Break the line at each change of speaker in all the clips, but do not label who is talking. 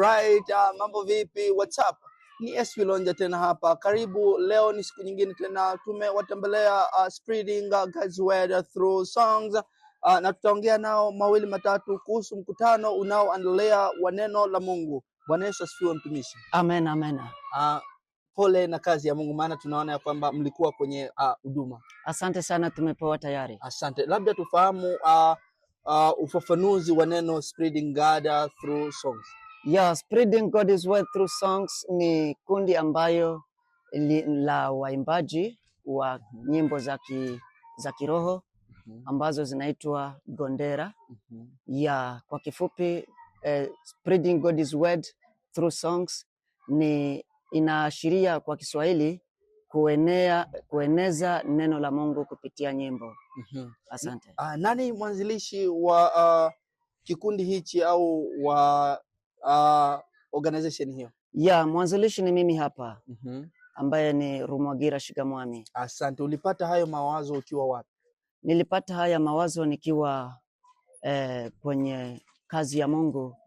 Alright, mambo vipi? What's up? Ni SW Lonja tena hapa. Karibu, leo ni siku nyingine tena tumewatembelea spreading God's word through songs. Na tutaongea nao mawili matatu kuhusu mkutano unaoendelea wa neno la Mungu. Bwana Yesu asifiwe mtumishi.
Amen, amen.
Pole na kazi ya Mungu, maana tunaona ya kwamba mlikuwa kwenye huduma.
Asante sana, tumepewa tayari.
Asante. Labda tufahamu ufafanuzi wa neno spreading God through songs.
Yeah, spreading God's word through songs ni kundi ambayo la waimbaji wa nyimbo za kiroho ambazo zinaitwa Gondera. Yeah, kwa kifupi spreading God's word through songs ni inaashiria kwa Kiswahili kueneza neno la Mungu kupitia nyimbo. Asante.
Nani mwanzilishi wa kikundi hichi au wa organization hiyo?
Yeah, mwanzilishi ni mimi hapa ambaye ni Rumwagira Shigamwami.
Asante. Ulipata hayo mawazo ukiwa wapi?
Nilipata haya mawazo nikiwa kwenye kazi ya Mungu.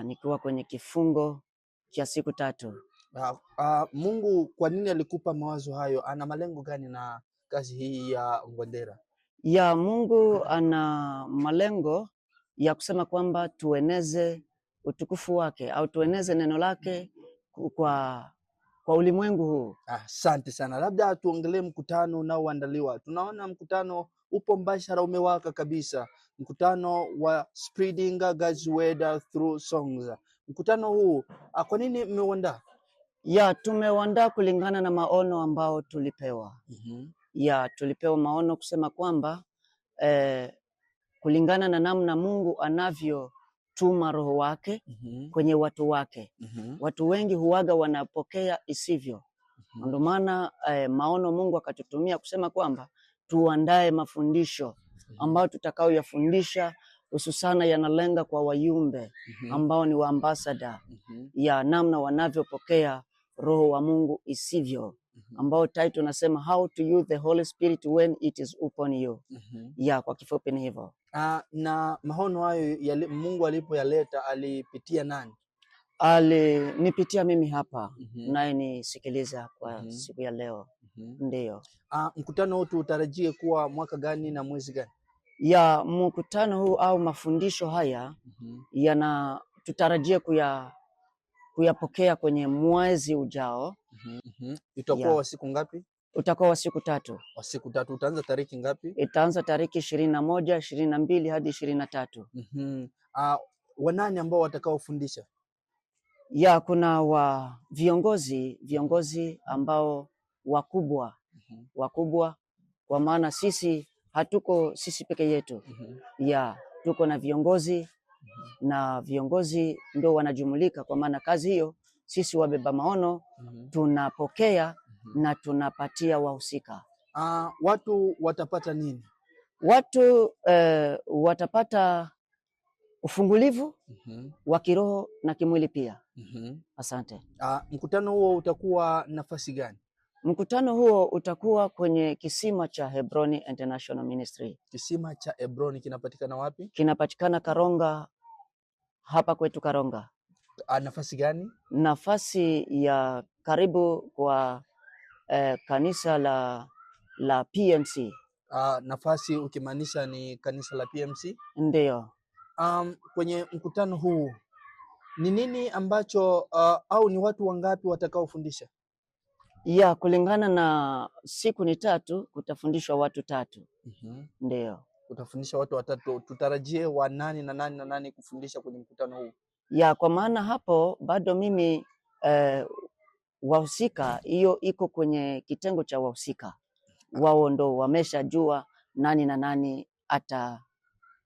Nikiwa kwenye kifungo cha siku 3.
Mungu kwa nini alikupa mawazo hayo? Ana malengo gani na kazi hii ya Gondera?
Ya Mungu ana malengo ya kusema kwamba tueneze utukufu wake au tueneze neno lake kwa ulimwengu huu.
Asante sana. Labda tuongelee mkutano unaoandaliwa. Tunaona mkutano upo mbashara, umewaka kabisa. Mkutano wa spreading God's word through songs. Mkutano huu kwa nini mmeuandaa?
Ya tumeuandaa kulingana na maono ambao tulipewa. Ya tulipewa maono kusema kwamba kulingana na namna Mungu anavyotuma roho wake kwenye watu wake. Watu wengi huaga wanapokea isivyo. Ndio maana maono Mungu akatutumia kusema kwamba tuandae mafundisho ambao tutakao yafundisha, hususana yanalenga kwa wayumbe ambao ni wa ambassador ya namna wanavyopokea roho wa Mungu isivyo, ambao title nasema how to use the Holy Spirit when it is upon you. Ya kwa kifupi ni hivyo.
Na maono hayo Mungu alipoyaleta alipitia nani?
Nipitia mimi hapa naye nisikiliza kwa siku ya leo. Ndio.
Mkutano huu tutarajie kuwa mwaka gani na mwezi gani?
Ya mkutano huu au mafundisho haya tutarajie kuyapokea kwenye mwezi ujao.
Itakuwa wa siku ngapi?
Utakuwa wa siku 3.
Wa siku 3. Utaanza tariki ngapi?
Itaanza tariki 21, 22 hadi 23.
Wanani ambao watakaofundisha?
Ya kuna viongozi ambao wakubwa kwa maana sisi hatuko sisi peke yetu. Ya tuko na viongozi na viongozi ndio wanajumulika, kwa maana kazi hiyo sisi wabeba maono tunapokea na tunapatia wahusika.
Watu watapata nini?
Watu watapata ufungulivu wa kiroho na kimwili pia. Asante.
Mkutano huo utakuwa nafasi gani?
Mkutano huo utakuwa kwenye kisima cha Hebroni International Ministry.
Kisima cha Hebroni kinapatikana wapi?
Kinapatikana Karonga, hapa kwetu Karonga.
Nafasi gani?
Nafasi ya karibu kwa kanisa la PMC.
Nafasi ukimaanisha ni kanisa la PMC?
Ndio.
Kwenye mkutano huu ni nini ambacho au ni watu wangapi watakaofundisha?
Ya kulingana na siku ni 3, kutafundishwa watu 3. Ndio.
Utafundisha watu 3. Tutarajie wa nani na nani na nani kufundisha kwenye mkutano huu?
Ya kwa maana hapo bado mimi wahusika hiyo iko kwenye kitengo cha wahusika. Wao ndo wameshajua nani na nani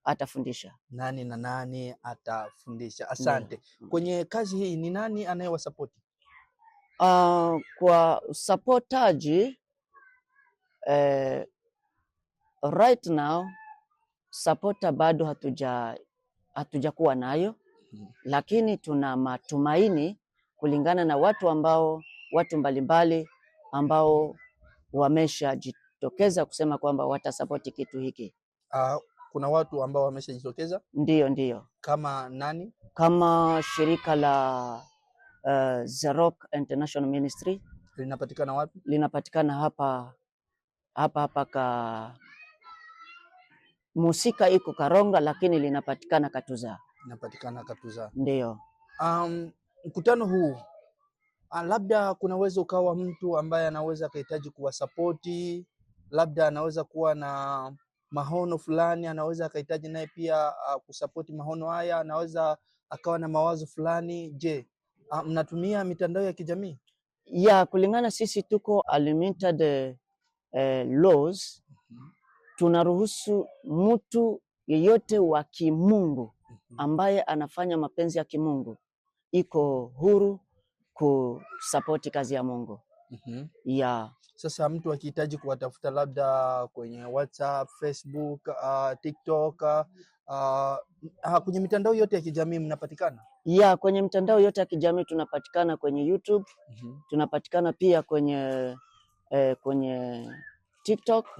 atafundisha.
Nani na nani atafundisha. Asante. Kwenye kazi hii ni nani anayewasupport?
Kwa supportaji right now supporter bado hatujakuwa nayo, lakini tuna matumaini kulingana na watu mbalimbali ambao wameshajitokeza kusema kwamba watasapoti kitu hiki.
Kuna watu ambao wameshajitokeza?
Ndiyo.
Kama nani?
Kama shirika la The Rock International Ministry.
Linapatikana wapi?
Linapatikana hapa Musika iko Karonga, lakini linapatikana Katuza.
Linapatikana Katuza.
Ndiyo.
Mkutano huu labda kunaweza ukawa mtu ambaye anaweza kuhitaji kuwasapoti, labda anaweza kuwa na mahono fulani, anaweza akahitaji naye pia kusapoti mahono haya, anaweza akawa na mawazo fulani. Je, mnatumia mitandao ya kijamii?
Ya, kulingana sisi tuko unlimited laws. Tunaruhusu mtu yeyote wa kimungu ambaye anafanya mapenzi ya kimungu iko huru kusapoti kazi ya Mungu. Ya.
Sasa mtu akihitaji kuwatafuta labda kwenye WhatsApp, Facebook, TikTok, kwenye mitandao yote ya kijamii mnapatikana?
Ya, kwenye mitandao yote ya kijamii tunapatikana kwenye YouTube. Tunapatikana pia kwenye TikTok,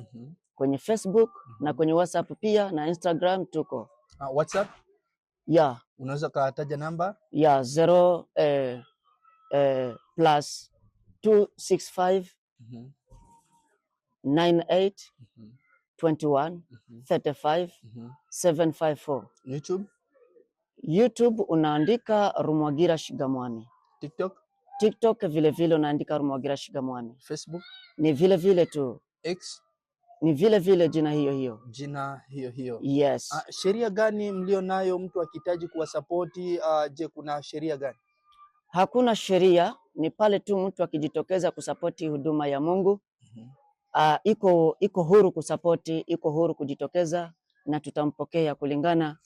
kwenye Facebook na kwenye WhatsApp pia na Instagram tuko.
WhatsApp?
Ya.
Unaweza kataja namba?
Ya, 0 plus 265 98 21 35 754. YouTube unaandika Rumwagira Shigamwami. TikTok vile unaandika Rumwagira Shigamwami.
Facebook
ni vile tu.
X
ni vile jina hiyo.
Jina hiyo.
Yes.
Sheria gani mlio nayo mtu akihitaji kuwasapoti? Je, kuna sheria gani?
Hakuna sheria, ni pale tu mtu akijitokeza kusapoti huduma ya Mungu. Iko huru kusapoti, iko huru kujitokeza na tutampokea kulingana.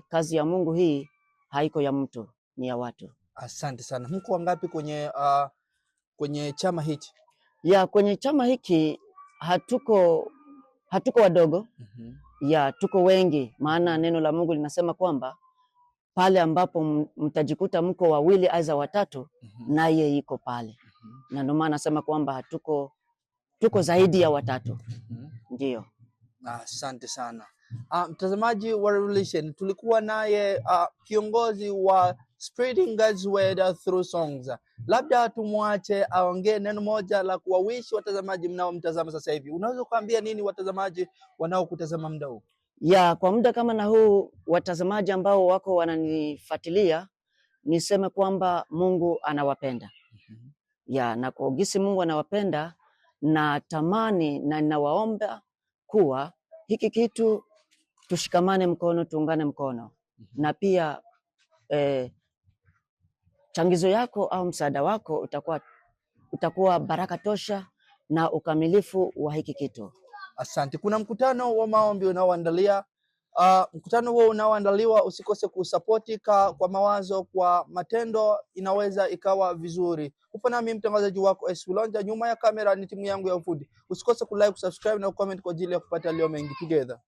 Kazi ya Mungu hii haiko ya mtu, ni ya watu.
Asante sana. Mko wangapi kwenye chama hiki?
Ya, kwenye chama hiki hatuko wadogo. Ya, tuko wengi, maana neno la Mungu linasema kwamba pale ambapo mtajikuta mko wawili aidha watatu, naye iko pale. Na ndio maana nasema kwamba tuko zaidi ya watatu. Ndio.
Asante sana. Mtazamaji wa Revelation, tulikuwa naye kiongozi wa Spreading God's Word Through Songs. Labda tumwache aongee neno moja la kuwawishi watazamaji mnaomtazama sasa hivi. Unaweza kuambia nini watazamaji wanaokutazama muda huu?
Ya, kwa muda kama na huu, watazamaji ambao wako wananifuatilia, niseme kwamba Mungu anawapenda. Ya, na kwa gisi Mungu anawapenda, na tamani na ninawaomba kuwa hiki kitu tushikamane mkono, tuungane mkono. Na pia changizo yako au msaada wako utakuwa baraka tosha na ukamilifu wa hiki kitu.
Asante. Kuna mkutano wa maombi unaoandalia. Mkutano huo unaoandaliwa, usikose kusapoti kwa mawazo, kwa matendo, inaweza ikawa vizuri. Upo nami mtangazaji wako S. Wilonja, nyuma ya kamera ni timu yangu ya ufundi. Usikose kulike, kusubscribe na comment kwa ajili ya kupata leo mengi together.